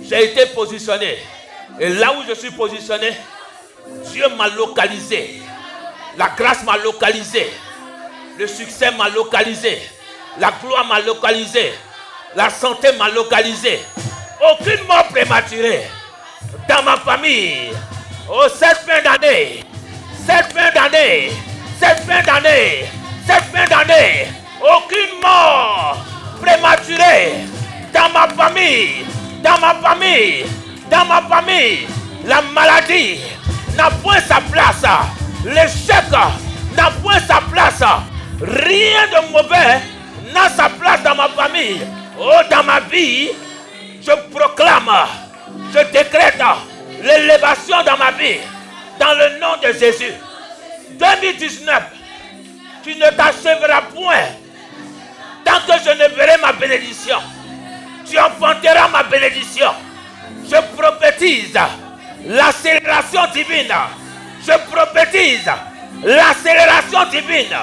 J'ai été positionné. Et là où je suis positionné, Dieu m'a localisé. La grâce m'a localisé. Le succès m'a localisé. La gloire m'a localisé. La santé m'a localisé. Aucune mort prématurée dans ma famille. Oh, cette fin d'année, aucune mort prématurée dans ma famille. La maladie n'a point sa place. L'échec n'a point sa place. Rien de mauvais n'a sa place dans ma famille. Oh, dans ma vie, je proclame, je décrète l'élévation dans ma vie. Dans le nom de Jésus. 2019, tu ne t'achèveras point tant que je ne verrai ma bénédiction. Tu enfanteras ma bénédiction. Je prophétise l'accélération divine. Je prophétise l'accélération divine.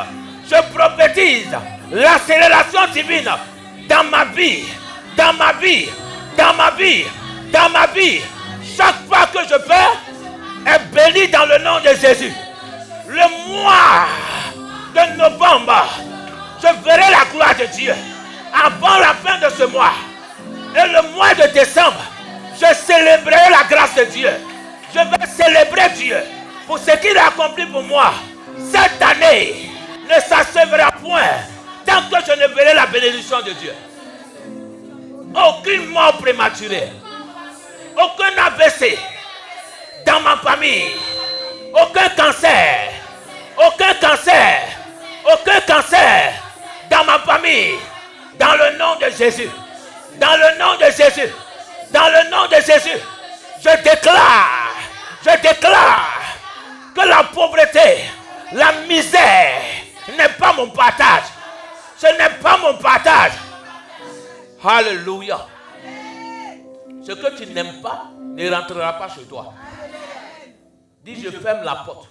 Je prophétise l'accélération divine dans ma vie, dans ma vie, dans ma vie, dans ma vie. Chaque pas que je fais est béni dans le nom de Jésus. Le mois de novembre, je verrai la gloire de Dieu avant la fin de ce mois. Et le mois de décembre, je célébrerai la grâce de Dieu. Je vais célébrer Dieu pour ce qu'il a accompli pour moi. Cette année ne s'achèvera point tant que je ne verrai la bénédiction de Dieu. Aucune mort prématurée, aucun AVC dans ma famille, aucun cancer dans ma famille, dans le nom de Jésus, dans le nom de Jésus, dans le nom de Jésus, je déclare que la pauvreté, la misère n'est pas mon partage. Ce n'est pas mon partage. Alléluia. Ce que tu n'aimes pas ne rentrera pas chez toi. Dis, je ferme la porte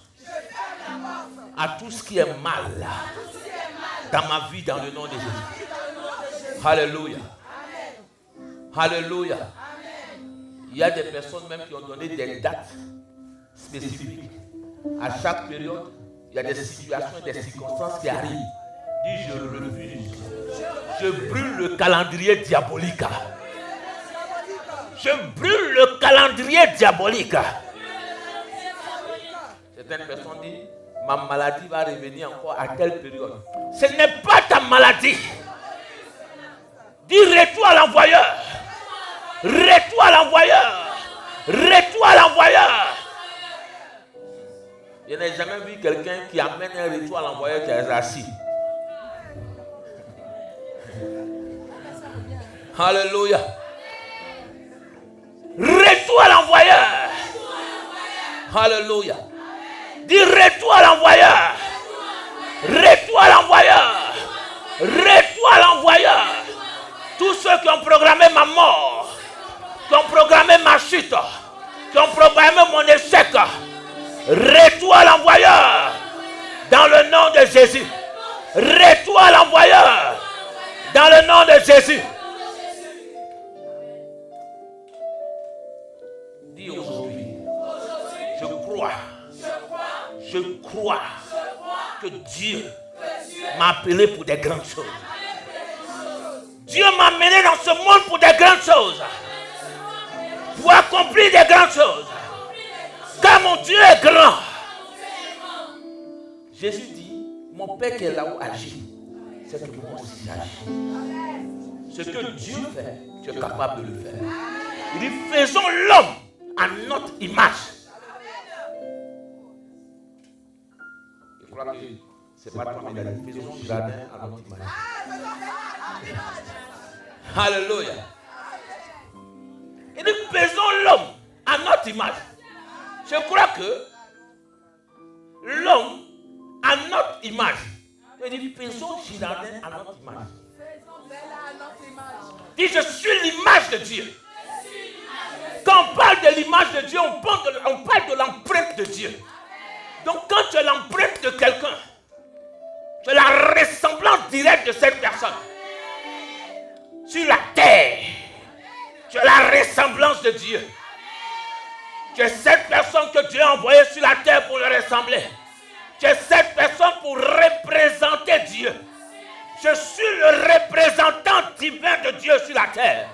à tout ce qui est mal dans ma vie, dans le nom de Jésus. Alléluia. Alléluia. Il y a des personnes même qui ont donné des dates spécifiques. À chaque période, il y a des situations, des circonstances qui arrivent. Dis, je refuse. Je brûle le calendrier diabolique. Je brûle le calendrier diabolique. Certaines personnes disent, ma maladie va revenir encore à telle période. Ce n'est pas ta maladie. Dis, retour à l'envoyeur. Retour à l'envoyeur. Retour à l'envoyeur. Je n'ai jamais vu quelqu'un qui amène un retour à l'envoyeur qui est assis. Alléluia. Retour à l'envoyeur. Alléluia. Dis retour à l'envoyeur. Retour à l'envoyeur. Retour à l'envoyeur. Tous ceux qui ont programmé ma mort, qui ont programmé ma chute, qui ont programmé mon échec, retour à l'envoyeur. Dans le nom de Jésus. Retour à l'envoyeur. Dans le nom de Jésus. Dis aujourd'hui, je crois que Dieu m'a appelé pour des grandes choses. Dieu m'a mené dans ce monde pour des grandes choses. Pour accomplir des grandes choses. Car mon Dieu est grand. Jésus dit, mon Père qui est là-haut agit. C'est que moi aussi j'agis. Ce que Dieu fait, tu es capable de le faire. Il dit, faisons l'homme à notre image. Je crois que c'est pas toi, mais faisons le jardin à notre image. Alléluia. Il dit, faisons l'homme à notre image. Je crois que l'homme à notre image. Il dit, faisons le jardin à notre image. Il dit, je suis l'image de Dieu. Quand on parle de l'image de Dieu, on parle de l'empreinte de Dieu. Donc quand tu as l'empreinte de quelqu'un, tu as la ressemblance directe de cette personne. Sur la terre, tu as la ressemblance de de Dieu. Tu es cette personne que Dieu a envoyée sur la terre pour le ressembler. Tu es cette personne pour représenter Dieu. Je suis le représentant divin de Dieu sur la terre.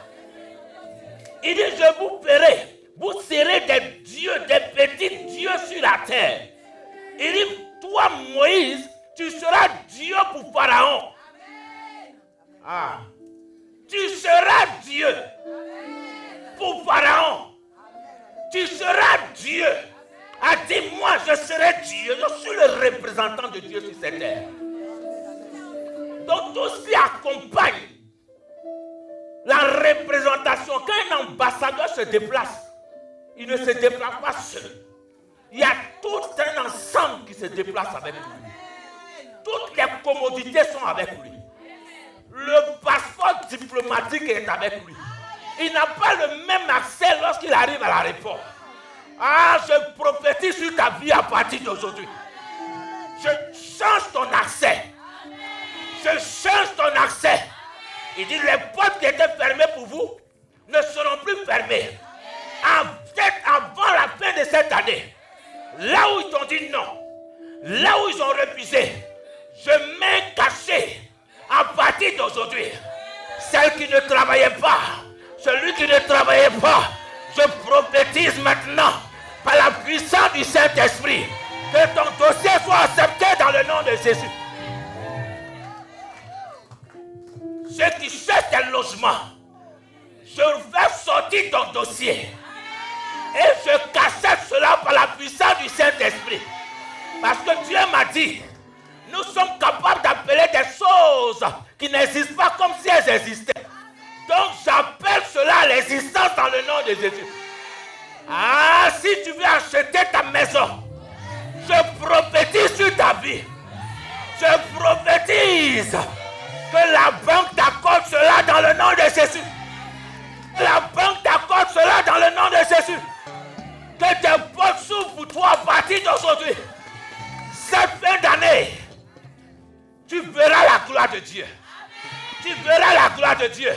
Il dit, je vous ferai, vous serez des dieux, des petits dieux sur la terre. Il dit, toi Moïse, tu seras Dieu pour Pharaon. Ah. Tu seras Dieu pour Pharaon. Tu seras Dieu. Ah, dis-moi, je serai Dieu. Je suis le représentant de Dieu sur cette terre. Donc tout ce qui accompagne la représentation, quand un ambassadeur se déplace, il ne se déplace pas seul. Il y a tout un ensemble qui se déplace avec lui. Toutes les commodités sont avec lui. Le passeport diplomatique est avec lui. Il n'a pas le même accès lorsqu'il arrive à l'aéroport. Ah, je prophétise sur ta vie à partir d'aujourd'hui. Je change ton accès. Je change ton accès. Il dit, les portes qui étaient fermées pour vous ne seront plus fermées. Peut-être avant la fin de cette année, là où ils t'ont dit non, là où ils ont refusé, je mets caché à partir d'aujourd'hui. Celle qui ne travaillait pas, celui qui ne travaillait pas, je prophétise maintenant par la puissance du Saint-Esprit que ton dossier soit accepté dans le nom de Jésus. Ceux qui cherchent un logement, je vais sortir ton dossier et je cachette cela par la puissance du Saint-Esprit. Parce que Dieu m'a dit, nous sommes capables d'appeler des choses qui n'existent pas comme si elles existaient. Donc j'appelle cela à l'existence dans le nom de Jésus. Ah, si tu veux acheter ta maison, je prophétise sur ta vie. Je prophétise que la banque t'accorde cela dans le nom de Jésus. La banque t'accorde cela dans le nom de Jésus. Que tes portes s'ouvrent pour toi à partir d'aujourd'hui. Cette fin d'année, tu verras la gloire de Dieu. Tu verras la gloire de Dieu.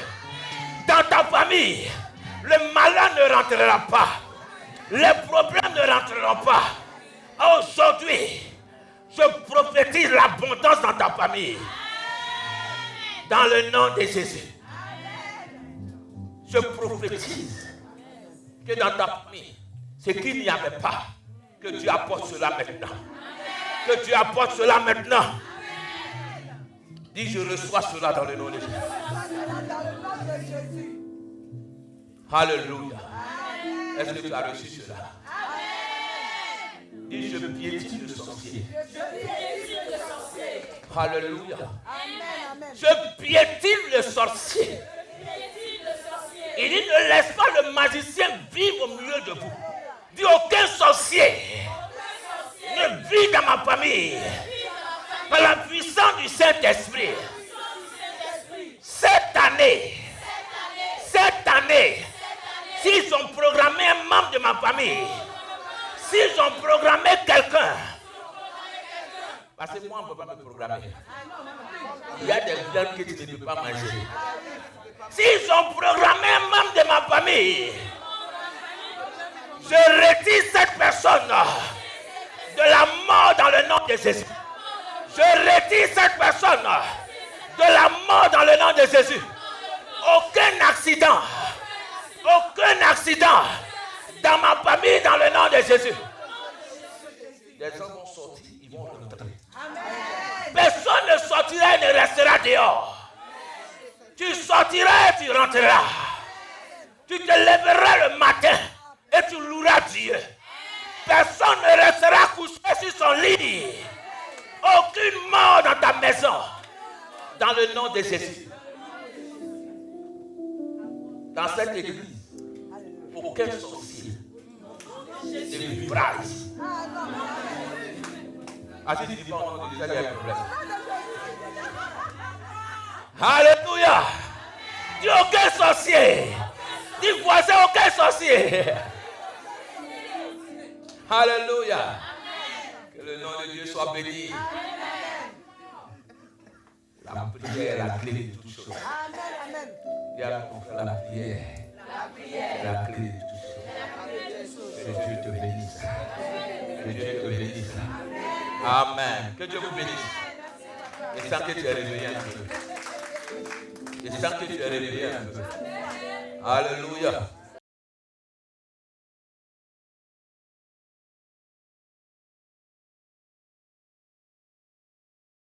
Dans ta famille, le malin ne rentrera pas. Les problèmes ne rentreront pas. Aujourd'hui, je prophétise l'abondance dans ta famille. Dans le nom de Jésus. Je prophétise que dans ta famille, ce qu'il n'y avait pas, que Dieu apporte cela maintenant. Que Dieu apporte cela maintenant. Dis, je reçois cela dans le nom de Jésus. Alléluia. Est-ce que tu as reçu cela? Dis, je piétine le sorcier. Alléluia. Je piétine le sorcier. Il dit, ne laisse pas le magicien vivre au milieu de vous. Dis, aucun sorcier ne vit dans ma famille. Par la puissance du Saint-Esprit. Cette année, s'ils ont programmé un membre de ma famille, s'ils ont programmé quelqu'un, parce que moi, on ne peut pas me programmer. Il y a des viandes que tu ne peux pas manger. S'ils ont programmé un membre de ma famille, je retire cette personne de la mort dans le nom de Jésus. Je retire cette personne de la mort dans le nom de Jésus. Aucun accident dans ma famille dans le nom de Jésus. Les gens vont sortir, ils vont rentrer. Personne ne sortira et ne restera dehors. Tu sortiras et tu rentreras. Tu te lèveras le matin et tu loueras Dieu. Personne ne restera couché sur son lit. Aucune mort dans ta maison. Dans le nom de Jésus. Dans cette église, aucun sorcier ne vivra ici. Assis, dis pas au nom de Jésus, il y a un problème. Alléluia. Dis aucun sorcier. Dis voisin, aucun sorcier. Alléluia. Que le nom de Dieu soit béni. La prière est la clé de toutes choses. Dis à ton frère, la prière est la clé de toutes choses. Dieu te bénisse. Que Dieu te bénisse. Amen. Que Dieu vous bénisse. Je sens que tu es réveillé un peu. Je sens que tu es réveillé un peu. Alléluia.